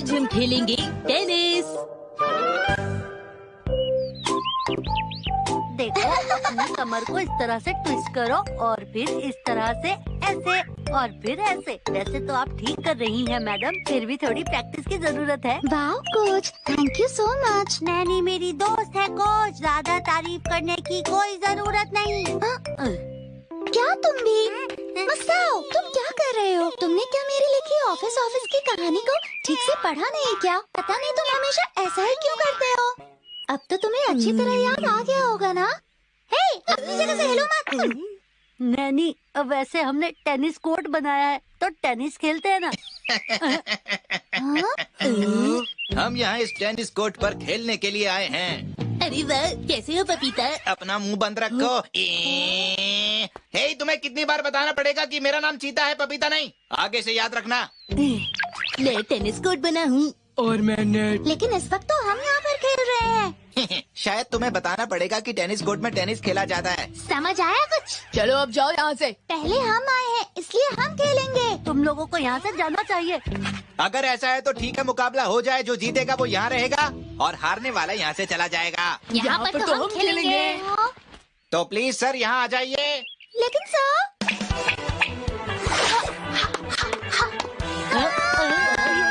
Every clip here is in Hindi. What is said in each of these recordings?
आज हम खेलेंगे टेनिस। देखो, अपनी कमर को इस तरह से ट्विस्ट करो और फिर इस तरह से ऐसे और फिर ऐसे। वैसे तो आप ठीक कर रही हैं मैडम, फिर भी थोड़ी प्रैक्टिस की जरूरत है। Wow coach, thank you so much. Naini मेरी दोस्त है कोच, ज्यादा तारीफ करने की कोई जरूरत नहीं। क्या तुम भी? मसाओ, तुम क्या कर रहे हो? तुमने क्या मेरी लिखी ऑफिस की कहानी को ठीक से पढ़ा नहीं क्या? पता नहीं तुम हमेशा ऐसा ही क्यों करते हो? अब तो तुम्हें अच्छी तरह याद आ गया होगा ना? हे, अपनी जगह से हिलो मत। नैनी, अब वैसे हमने टेनिस कोर्ट बनाया है तो टेनिस खेलते हैं ना। हम यहाँ इस टेनिस कोर्ट पर खेलने के लिए आए हैं। अरे वाह, कैसे हो पपीता? अपना मुंह बंद रखो। हे, तुम्हें कितनी बार बताना पड़ेगा कि मेरा नाम चीता है, पपीता नहीं। आगे से याद रखना। मैं टेनिस कोर्ट बना हूँ। और मैं नेट। लेकिन इस वक्त तो हम यहाँ पर खेल रहे हैं। शायद तुम्हें बताना पड़ेगा कि टेनिस कोर्ट में टेनिस खेला जाता है। समझ आया कुछ? चलो अब जाओ यहाँ से। पहले हम आए हैं इसलिए हम खेलेंगे। तुम लोगों को यहाँ से जाना चाहिए। अगर ऐसा है तो ठीक है, मुकाबला हो जाए। जो जीतेगा वो यहाँ रहेगा और हारने वाला यहाँ से चला जाएगा। यहाँ पर तो हम खेलेंगे। तो प्लीज सर यहाँ आ जाइए। लेकिन सर,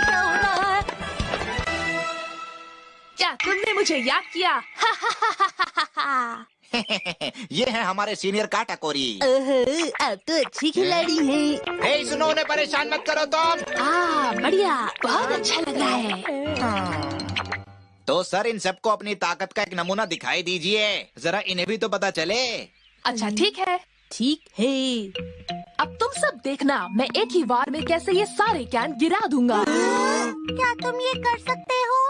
क्या हो रहा है? क्या तुमने मुझे याद किया? ये है हमारे सीनियर काटाकोरी। अब तो अच्छी खिलाड़ी है। हे सुनो, उन्हें परेशान मत करो तुम। बढ़िया, बहुत अच्छा लग रहा है। तो सर, इन सबको अपनी ताकत का एक नमूना दिखाई दीजिए। जरा इन्हें भी तो पता चले। अच्छा ठीक है। ठीक है। अब तुम सब देखना, मैं एक ही बार में कैसे ये सारे कैन गिरा दूंगा। क्या तुम ये कर सकते हो?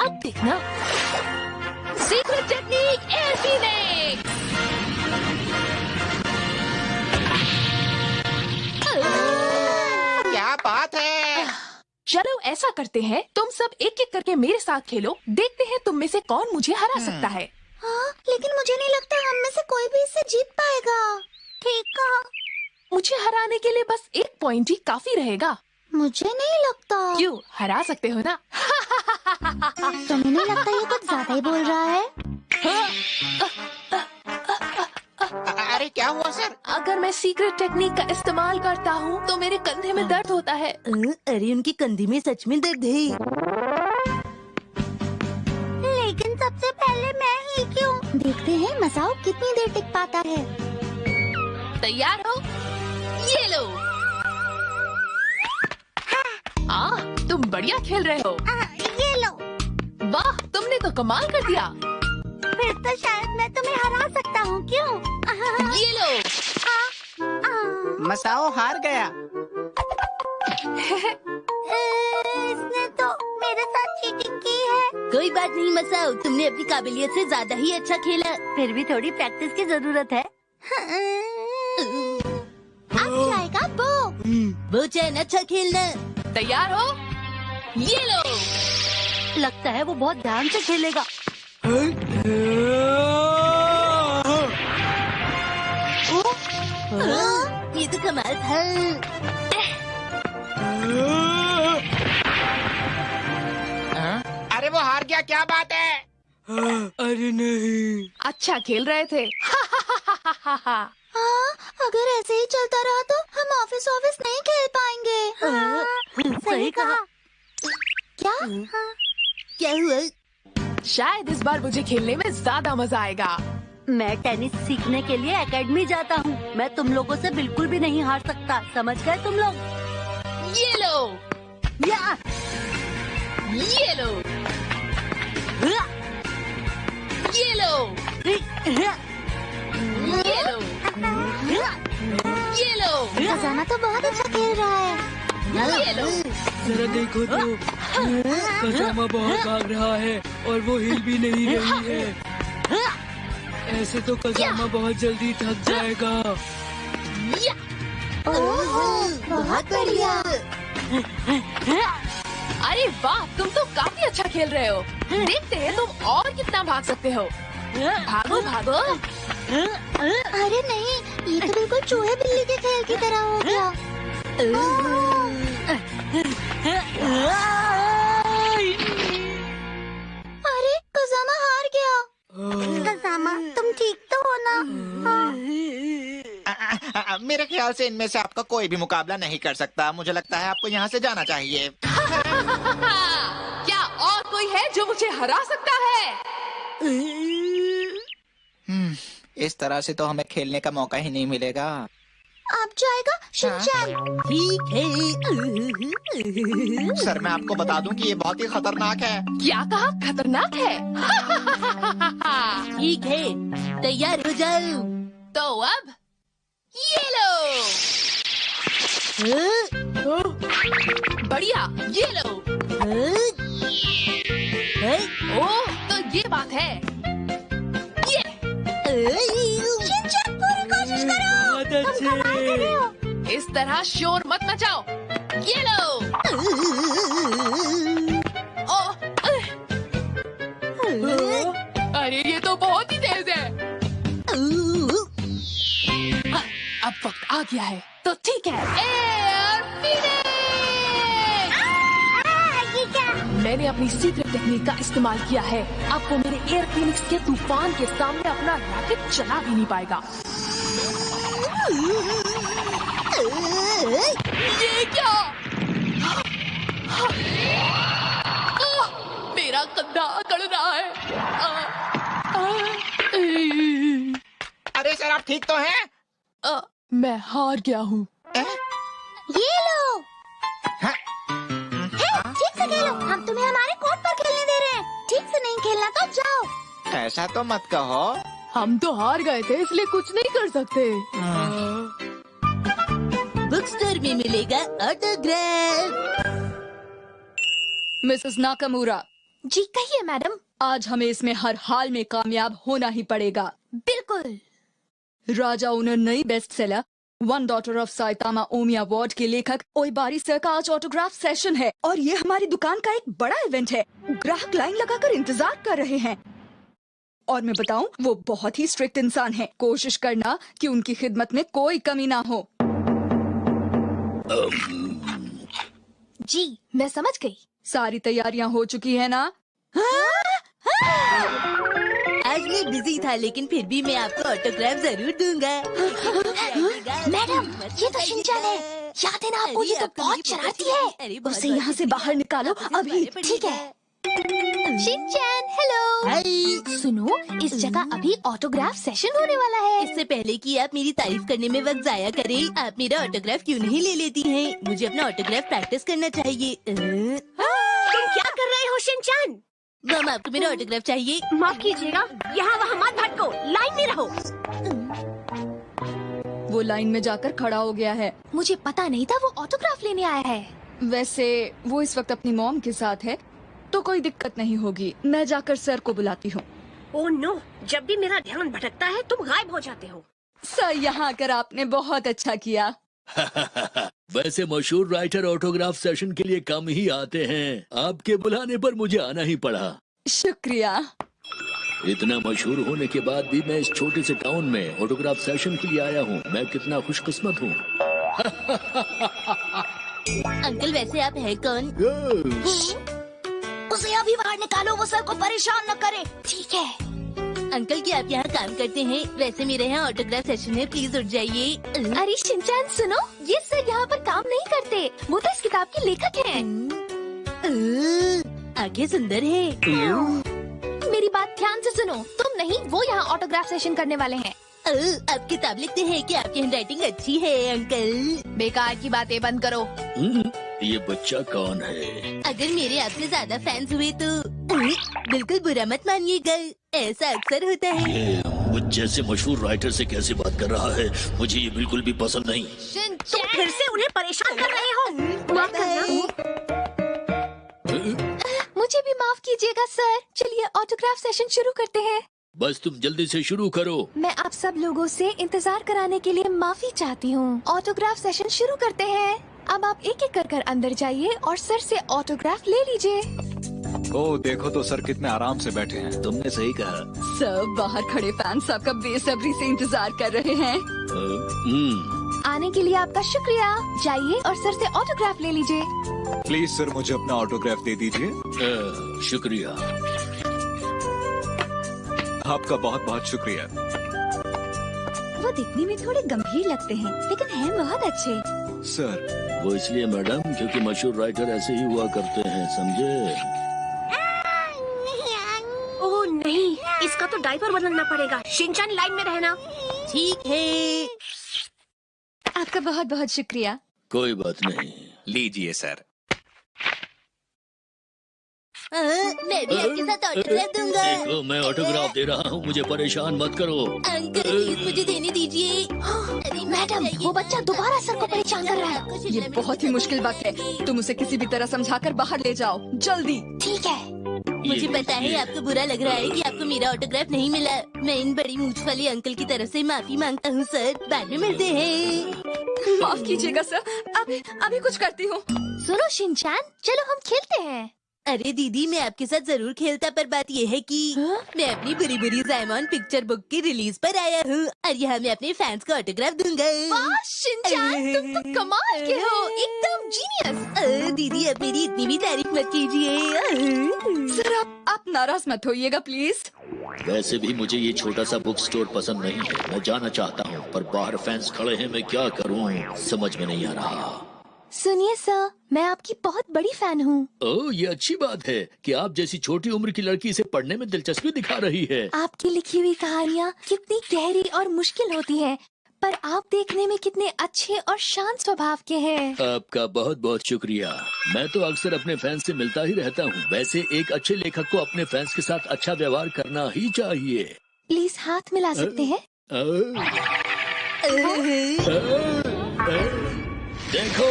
अब देखना, सीक्रेट टेक्निक एयर फीनिक्स। क्या बात है? चलो ऐसा करते हैं, तुम सब एक एक करके मेरे साथ खेलो। देखते हैं तुम में से कौन मुझे हरा सकता है। हाँ, लेकिन मुझे नहीं लगता हम में से कोई भी इससे जीत पाएगा। ठीक कहा। मुझे हराने के लिए बस एक पॉइंट ही काफी रहेगा। मुझे नहीं लगता। क्यों, हरा सकते हो ना? तुम्हें नहीं लगता ये कुछ ज्यादा ही बोल रहा है? अरे क्या हुआ सर? अगर मैं सीक्रेट टेक्निक का इस्तेमाल करता हूँ तो मेरे कंधे में दर्द होता है। अरे उनकी कंधी में सच में दर्द है। लेकिन सबसे पहले मैं ही क्यों? देखते हैं मसाओ कितनी देर टिक पाता है। तैयार हो? ये लो। तुम बढ़िया खेल रहे हो। ये लो। वाह, तुमने तो कमाल कर दिया। फिर तो शायद मैं तुम्हें हरा सकता हूँ, क्यों? ये लो। मसाओ हार गया। इसने तो मेरे साथ चीटिंग की है। कोई बात नहीं मसाओ, तुमने अपनी काबिलियत से ज्यादा ही अच्छा खेला। फिर भी थोड़ी प्रैक्टिस की जरूरत है। अब जाएगा वो चैन अच्छा खेलना। तैयार हो? ये लो। लगता है वो बहुत ध्यान से खेलेगा। ये तो कमाल था। अरे वो हार गया, क्या बात है? अरे नहीं। अच्छा खेल रहे थे। हाँ, अगर ऐसे ही चलता रहा तो हम ऑफिस नहीं खेल पाएंगे। सही कहा। क्या? क्या हुआ? शायद इस बार मुझे खेलने में ज्यादा मजा आएगा। मैं टेनिस सीखने के लिए एकेडमी जाता हूँ। मैं तुम लोगों से बिल्कुल भी नहीं हार सकता, समझ गए तुम लोग? ये लो। या! ये लो। ये लो। ये लो। ये लो। खजाना तो बहुत अच्छा खेल रहा है। ये लो। जरा देखो तो, कसामा बहुत भाग रहा है और वो हिल भी नहीं रही है। ऐसे तो कसामा बहुत जल्दी थक जाएगा। बहुत बढ़िया। अरे वाह, तुम तो काफी अच्छा खेल रहे हो। देखते हैं तुम और कितना भाग सकते हो। भागो भागो। अरे नहीं, ये तो बिल्कुल चूहे बिल्ली के खेल की तरह हो गया। मेरे ख्याल से इनमें से आपका कोई भी मुकाबला नहीं कर सकता। मुझे लगता है आपको यहाँ से जाना चाहिए। क्या और कोई है जो मुझे हरा सकता है? इस तरह से तो हमें खेलने का मौका ही नहीं मिलेगा। अब जाएगा शिनचैन। ठीक है। सर मैं आपको बता दूं कि ये बहुत ही खतरनाक है। क्या कहा? खतरनाक है? ठीक है, तैयार हो जाओ। तो अब ये लो। बढ़िया, ये लो। ओह, तो ये बात है। ये शिनचैन पूरी कोशिश करो। बहुत अच्छे। इस तरह शोर मत मचाओ। ये लो। ओह, अरे ये तो बहुत ही तेज है। अब वक्त आ गया है, तो ठीक है। Air Phoenix! मैंने अपनी सीक्रेट टेक्निक का इस्तेमाल किया है। अब वो मेरे एयर फिनिक्स के तूफान के सामने अपना रॉकेट चला भी नहीं पाएगा। ये क्या? मेरा कंधा अकड़ रहा है। अरे सर आप ठीक तो हैं? मैं हार गया हूँ। ये लो। हाँ? ठीक से खेलो। हम तुम्हें हमारे कोर्ट पर खेलने दे रहे हैं। ठीक से नहीं खेलना तो जाओ। ऐसा तो मत कहो। हम तो हार गए थे, इसलिए कुछ नहीं कर सकते। बुक स्टोर में मिलेगा ऑटोग्राफ। मिसेस नाकामुरा, जी कहिए मैडम। आज हमें इसमें हर हाल में कामयाब होना ही पड़ेगा। बिल्कुल। राजा ओनर नई best seller one daughter of Saitama Omi award के लेखक ओइबारी सर का आज ऑटोग्राफ सेशन है और ये हमारी दुकान का एक बड़ा इवेंट है। ग्राहक लाइन लगाकर इंतजार कर रहे हैं और मैं बताऊं, वो बहुत ही स्ट्रिक्ट इंसान हैं। कोशिश करना कि उनकी खिदमत में कोई कमी ना हो। जी मैं समझ गई। सारी तैयारियां हो चुकी है ना? आज मैं बिजी था, लेकिन फिर भी मैं आपको ऑटोग्राफ जरूर दूंगा। मैडम ये तो शिनचैन है। याद है ना आपको? ये तो बहुत शरारती है। उसे यहाँ से बाहर निकालो अभी। ठीक है। Shinchan hello. हाय। सुनो, इस जगह अभी ऑटोग्राफ सेशन होने वाला है। इससे पहले कि आप मेरी तारीफ करने में वक्त जाया करें, आप मेरा ऑटोग्राफ क्यों नहीं ले लेती हैं? मुझे अपना ऑटोग्राफ प्रैक्टिस करना चाहिए। तुम क्या कर रहे हो शिनचैन? मैम आपको मेरा ऑटोग्राफ चाहिए? माफ कीजिएगा, यहाँ वहाँ मत भटको, लाइन में रहो। वो लाइन में जाकर खड़ा हो गया है। मुझे पता नहीं था वो ऑटोग्राफ लेने आया है। वैसे वो इस वक्त अपनी मॉम के साथ है, तो कोई दिक्कत नहीं होगी। मैं जाकर सर को बुलाती हूँ। ओह नो, जब भी मेरा ध्यान भटकता है तुम गायब हो जाते हो। सर यहाँ आकर आपने बहुत अच्छा किया। वैसे मशहूर राइटर ऑटोग्राफ सेशन के लिए कम ही आते हैं। आपके बुलाने पर मुझे आना ही पड़ा। शुक्रिया। इतना मशहूर होने के बाद भी मैं इस छोटे से टाउन में ऑटोग्राफ सेशन के लिए आया हूँ। मैं कितना खुशकिस्मत हूँ। अंकल वैसे आप है कौन? उसे अभी बाहर निकालो, वो सर को परेशान न करे। ठीक है। अंकल क्या आप यहाँ काम करते हैं? वैसे मेरे यहाँ ऑटोग्राफ सेशन है, प्लीज उठ जाइए। अरे शिनचैन सुनो, ये सर यहाँ पर काम नहीं करते। वो तो इस किताब के लेखक हैं। आंखें सुंदर है। मेरी बात ध्यान से सुनो। तुम नहीं, वो यहाँ ऑटोग्राफ सेशन करने वाले हैं। आप किताब लिखते हैं कि आपकी हैंडराइटिंग अच्छी है अंकल? बेकार की बातें बंद करो। ये बच्चा कौन है? अगर मेरे आपसे ज्यादा फैंस हुए तो बिल्कुल बुरा मत मानिएगा, ऐसा अक्सर होता है। ये मुझ जैसे मशहूर राइटर से कैसे बात कर रहा है? मुझे ये बिल्कुल भी पसंद नहीं। तुम फिर से उन्हें परेशान कर रहे हो। माफ करना। मुझे भी माफ कीजिएगा सर। चलिए ऑटोग्राफ सेशन शुरू करते हैं। बस तुम जल्दी से शुरू करो। मैं आप सब लोगों से इंतजार कराने के लिए माफी चाहती हूँ। ऑटोग्राफ सेशन शुरू करते हैं। अब आप एक एक कर अंदर जाइए और सर से ऑटोग्राफ ले लीजिए। ओह देखो तो सर कितने आराम से बैठे हैं। तुमने सही कहा। सब बाहर खड़े फैंस आपका बेसब्री से इंतजार कर रहे हैं। आने के लिए आपका शुक्रिया। जाइए और सर से ऑटोग्राफ ले लीजिए। प्लीज सर मुझे अपना ऑटोग्राफ दे दीजिए। शुक्रिया। आपका बहुत बहुत शुक्रिया। वो दिखने में थोड़े गंभीर लगते हैं, लेकिन हैं बहुत अच्छे। सर, वो इसलिए मैडम क्योंकि मशहूर राइटर ऐसे ही हुआ करते हैं, समझे? ओह नहीं, इसका तो डायपर बदलना पड़ेगा। शिनचैन लाइन में रहना। ठीक है। आपका बहुत बहुत शुक्रिया। कोई बात नहीं। लीजिए सर। मैं भी आपके साथ ऑटोग्राफ दूंगा। देखो मैं ऑटोग्राफ दे रहा हूँ, मुझे परेशान मत करो। अंकल प्लीज मुझे देने दीजिए। मैडम, वो बच्चा दोबारा सर को परेशान कर रहा है। ये बहुत ही मुश्किल बात है, तुम उसे किसी भी तरह समझाकर बाहर ले जाओ, जल्दी। ठीक है। मुझे पता है आपको बुरा लग रहा है कि आपको मेरा ऑटोग्राफ नहीं मिला। मैं इन बड़ी मूंछ वाले अंकल की तरफ से माफी मांगता हूँ सर। बाद में मिलते हैं। माफ कीजिएगा सर, अभी कुछ करती हूँ। सुनो शिनचैन, चलो हम खेलते हैं। अरे दीदी, मैं आपके साथ जरूर खेलता, पर बात ये है कि मैं अपनी बुरी बुरी ज़ायमॉन पिक्चर बुक की रिलीज पर आया हूँ और यहाँ मैं अपने फैंस को ऑटोग्राफ दूंगा। वाह शिनचैन, तुम तो कमाल के हो, एकदम जीनियस। दीदी अब मेरी इतनी भी तारीफ मत कीजिए। सर आप नाराज मत होइएगा प्लीज। वैसे भी मुझे ये छोटा सा बुक स्टोर पसंद नहीं है। मैं जाना चाहता हूँ पर बाहर फैंस खड़े हैं, मैं क्या करूँ समझ में नहीं आ रहा। सुनिए सर, मैं आपकी बहुत बड़ी फैन हूँ। ओह, ये अच्छी बात है कि आप जैसी छोटी उम्र की लड़की इसे पढ़ने में दिलचस्पी दिखा रही है। आपकी लिखी हुई कहानियाँ कितनी गहरी और मुश्किल होती हैं, पर आप देखने में कितने अच्छे और शांत स्वभाव के हैं। आपका बहुत बहुत शुक्रिया। मैं तो अक्सर अपने फैंस से मिलता ही रहता हूँ। वैसे एक अच्छे लेखक को अपने फैंस के साथ अच्छा व्यवहार करना ही चाहिए। प्लीज हाथ मिला सकते हैं? देखो,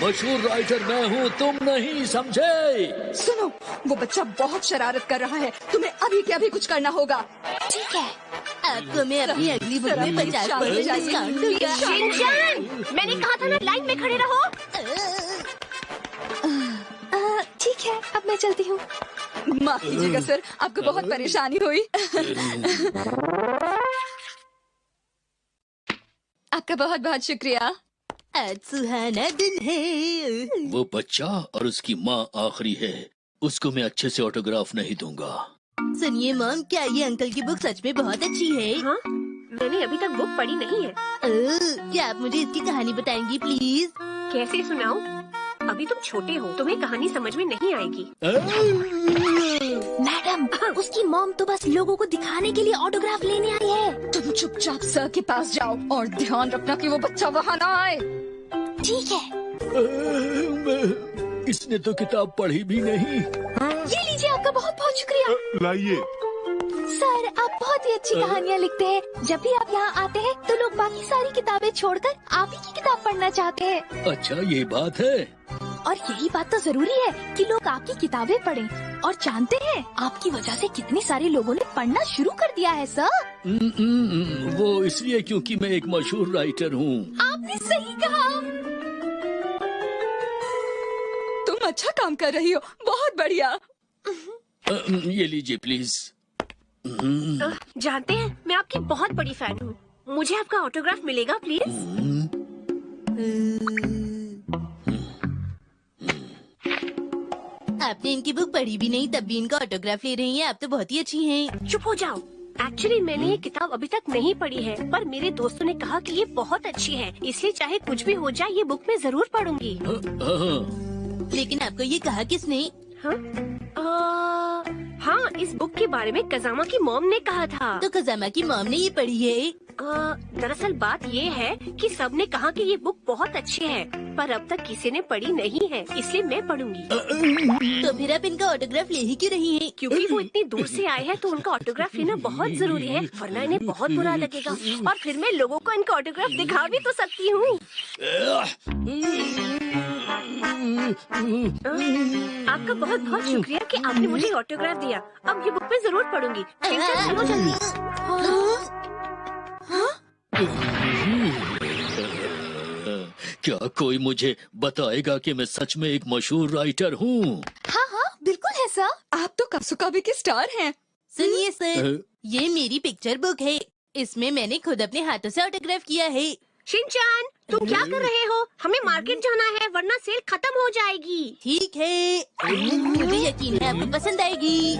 मशहूर राइटर मैं हूँ, तुम नहीं, समझे? सुनो, वो बच्चा बहुत शरारत कर रहा है, तुम्हें अभी के अभी कुछ करना होगा। ठीक है। आपको मैं अपनी अगली बुक में 50% डिस्काउंट दूंगा। शिनचैन, मैंने कहा था ना लाइन में खड़े रहो। ठीक है, अब मैं चलती हूँ। माफ कीजिएगा सर, आपको बहुत परेशानी हुई। आपका बहुत बहुत शुक्रिया। आज सुहाना दिन है। वो बच्चा और उसकी माँ आखिरी है, उसको मैं अच्छे से ऑटोग्राफ नहीं दूंगा। सुनिए मॉम, क्या ये अंकल की बुक सच में बहुत अच्छी है? हाँ, मैंने अभी तक बुक पढ़ी नहीं है। क्या आप मुझे इसकी कहानी बताएंगी प्लीज? कैसे सुनाऊं? अभी तुम छोटे हो, तुम्हें कहानी समझ में नहीं आएगी। मैडम, उसकी मॉम तो बस लोगों को दिखाने के लिए ऑटोग्राफ लेने आई है। तुम चुपचाप सर के पास जाओ और ध्यान रखना कि वो बच्चा वहाँ ना आए। ठीक है। इसने तो किताब पढ़ी भी नहीं। ये लीजिए, आपका बहुत बहुत शुक्रिया। लाइए। सर, आप बहुत ही अच्छी कहानियाँ लिखते हैं। जब भी आप यहाँ आते हैं तो लोग बाकी सारी किताबें छोड़कर आप ही की किताब पढ़ना चाहते हैं। अच्छा, ये बात है। और यही बात तो जरूरी है कि लोग आपकी किताबें पढ़ें। और जानते हैं, आपकी वजह से कितने सारे लोगों ने पढ़ना शुरू कर दिया है सर। वो इसलिए क्योंकि मैं एक मशहूर राइटर हूँ। आपने सही कहा। तुम अच्छा काम कर रही हो, बहुत बढ़िया। ये लीजिए प्लीज। जानते हैं, मैं आपकी बहुत बड़ी फैन हूँ। मुझे आपका ऑटोग्राफ मिलेगा प्लीज? आपने इनकी बुक पढ़ी भी नहीं, तब भी इनका ऑटोग्राफ ले रही हैं। आप तो बहुत ही अच्छी हैं। चुप हो जाओ। एक्चुअली मैंने ये किताब अभी तक नहीं पढ़ी है, पर मेरे दोस्तों ने कहा कि ये बहुत अच्छी है, इसलिए चाहे कुछ भी हो जाए ये बुक मैं जरूर पढ़ूंगी। लेकिन आपको ये कहा किसने? हाँ, इस बुक के बारे में कजामा की मॉम ने कहा था। तो कजामा की मॉम ने ये पढ़ी है? दरअसल बात ये है कि सब ने कहा कि ये बुक बहुत अच्छी है, पर अब तक किसी ने पढ़ी नहीं है, इसलिए मैं पढ़ूंगी। तो फिर आप इनका ऑटोग्राफ ले ही क्यों रही हैं? क्योंकि वो इतनी दूर से आए हैं तो उनका ऑटोग्राफ लेना बहुत जरूरी है, वरना इन्हें बहुत बुरा लगेगा। और फिर मैं लोगों को इनका ऑटोग्राफ दिखा भी तो सकती हूँ। आपका बहुत बहुत शुक्रिया कि आपने मुझे ऑटोग्राफ दिया। अब ये बुक मैं जरूर पढ़ूंगी। चलो जल्दी। क्या कोई मुझे बताएगा कि मैं सच में एक मशहूर राइटर हूँ? हाँ हाँ, बिल्कुल है सर। आप तो कासुकाबी के स्टार हैं। सुनिए सर, ये मेरी पिक्चर बुक है। इसमें मैंने खुद अपने हाथों से ऑटोग्राफ किया है। शिनचैन, तुम क्या कर रहे हो? हमें मार्केट जाना है, वरना सेल खत्म हो जाएगी। ठीक है, मुझे यकीन है आपको पसंद आएगी।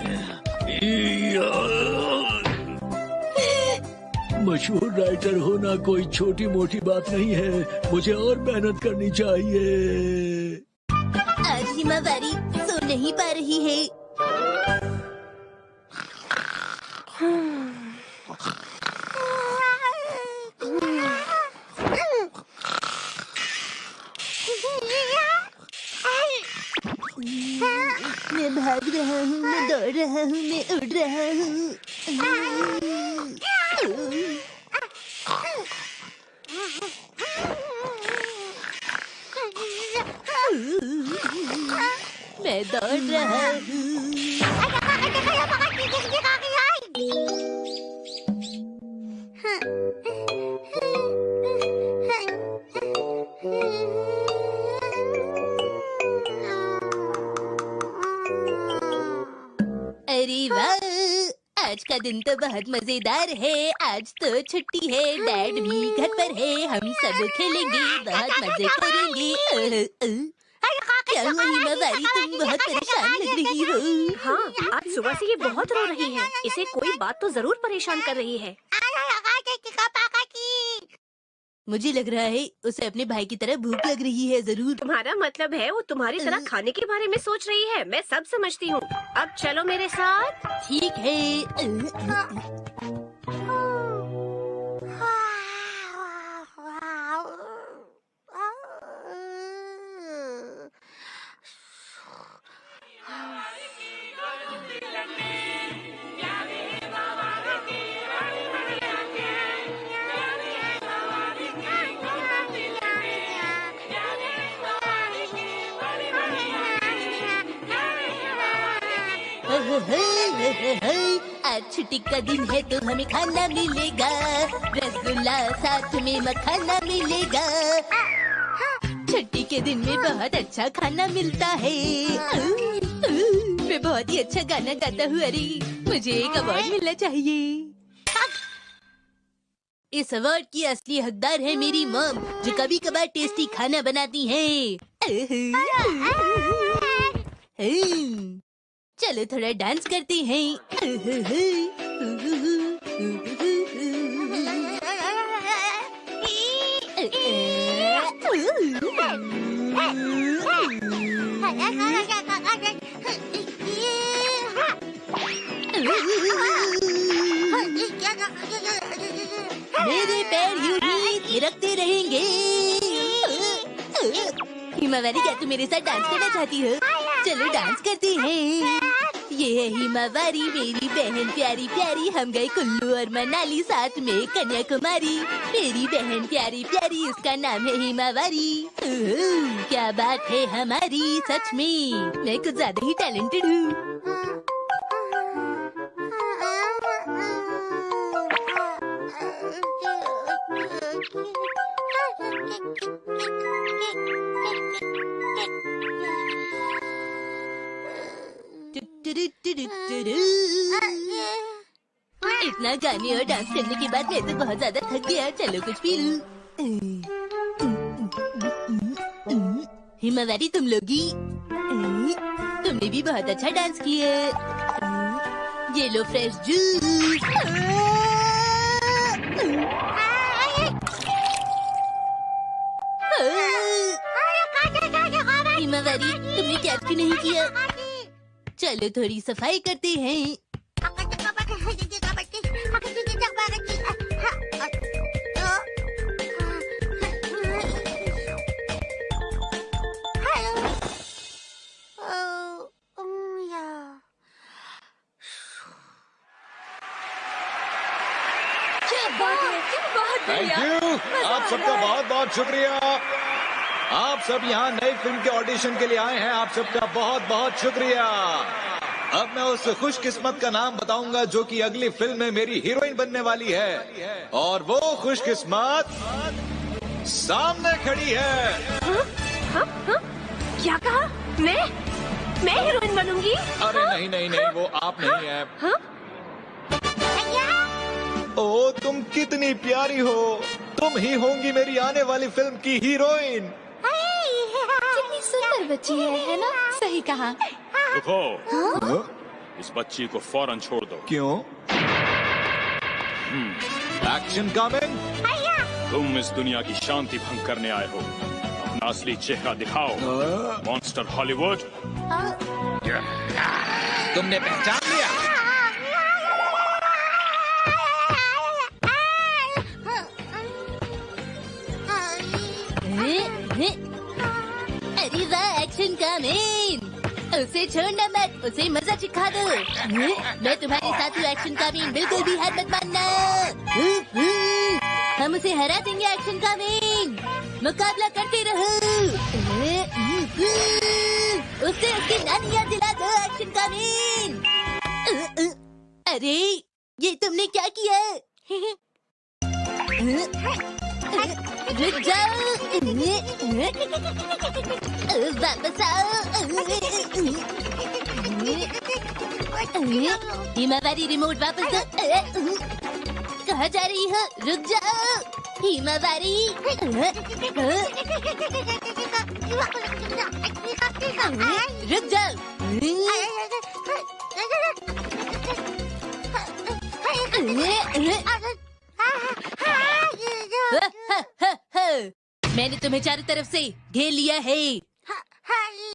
मशहूर राइटर होना कोई छोटी मोटी बात नहीं है, मुझे और मेहनत करनी चाहिए। आज हिमावारी सो नहीं पा रही है। मैं भाग रहा हूँ, मैं दौड़ रहा हूँ, मैं उड़ रहा हूँ। मैं दौड़ रहा हूँ। अरे वाह, आज का दिन तो बहुत मजेदार है। आज तो छुट्टी है, डैड भी घर पर है, हम सब खेलेंगे, बहुत मजे करेंगे। क्या हुआ हिमावारी, तुम बहुत परेशान लग रही हो। हाँ, आज सुबह से ये बहुत रो रही है। इसे कोई बात तो जरूर परेशान कर रही है। मुझे लग रहा है उसे अपने भाई की तरह भूख लग रही है जरूर। तुम्हारा मतलब है वो तुम्हारी तरह खाने के बारे में सोच रही है। मैं सब समझती हूँ। अब चलो मेरे साथ। ठीक है। आज छुट्टी का दिन है तो हमें खाना मिलेगा, रसगुल्ला साथ में मखाना मिलेगा। छुट्टी के दिन में बहुत अच्छा खाना मिलता है। मैं बहुत ही अच्छा गाना गाता हूँ। अरे मुझे एक अवार्ड मिलना चाहिए। इस अवार्ड की असली हकदार है मेरी मॉम, जो कभी कभार टेस्टी खाना बनाती है। चलो थोड़ा डांस करते हैं। मेरे पैर यूं ही थिरकते रहेंगे। हिमावारी, क्या तुम मेरे साथ डांस करना चाहती हो? चलो डांस करते हैं। ये है हिमावारी मेरी बहन प्यारी प्यारी, हम गए कुल्लू और मनाली, साथ में कन्याकुमारी। मेरी बहन प्यारी प्यारी, उसका नाम है हिमावारी। क्या बात है हमारी, सच में मैं कुछ ज्यादा ही टैलेंटेड हूँ। इतना गाने और डांस करने के बाद मैं तो बहुत ज्यादा थक गया। चलो कुछ पी लूं। हिमावारी, तुम लोगी, तुमने भी बहुत अच्छा डांस किया। ये लो फ्रेश जूस। हिमावारी, तुमने क्या क्यों नहीं किया? चलो थोड़ी सफाई करते हैं। थैंक यू, आप सबका बहुत बहुत शुक्रिया। आप सब यहाँ नई फिल्म के ऑडिशन के लिए आए हैं, आप सबका बहुत बहुत शुक्रिया। अब मैं उस खुशकिस्मत का नाम बताऊंगा जो कि अगली फिल्म में मेरी हीरोइन बनने वाली है, और वो खुशकिस्मत सामने खड़ी है। क्या कहा? मैं हीरोइन बनूंगी? अरे नहीं नहीं नहीं, वो आप नहीं है। ओ, तुम कितनी प्यारी हो, तुम ही होंगी मेरी आने वाली फिल्म की हीरोइन। कितनी सुंदर बच्ची है ना? सही कहा। रुको, इस बच्ची को फौरन छोड़ दो। क्यों? Action coming. तुम इस दुनिया की शांति भंग करने आए हो, अपना असली चेहरा दिखाओ मॉन्स्टर हॉलीवुड। तुमने पहचान लिया? अरे वाह, एक्शन का मैन। उसे छोड़ना मत, उसे मजा सिखा दो। मैं तुम्हारे साथ हूँ एक्शन का मैन, बिल्कुल भी हार मत मानना। हम उसे हरा देंगे एक्शन का मैन, मुकाबला करते रहो। उसे उसकी नानी याद दिला दो एक्शन का मैन। अरे ये तुमने क्या किया? रुक जाओ, वापस आओ। हिमावारी रिमोट वापस दो। कहाँ जा रही हो? रुक जाओ हिमावारी। रुक जाओ। मैंने तुम्हें चारों तरफ से घेर लिया है।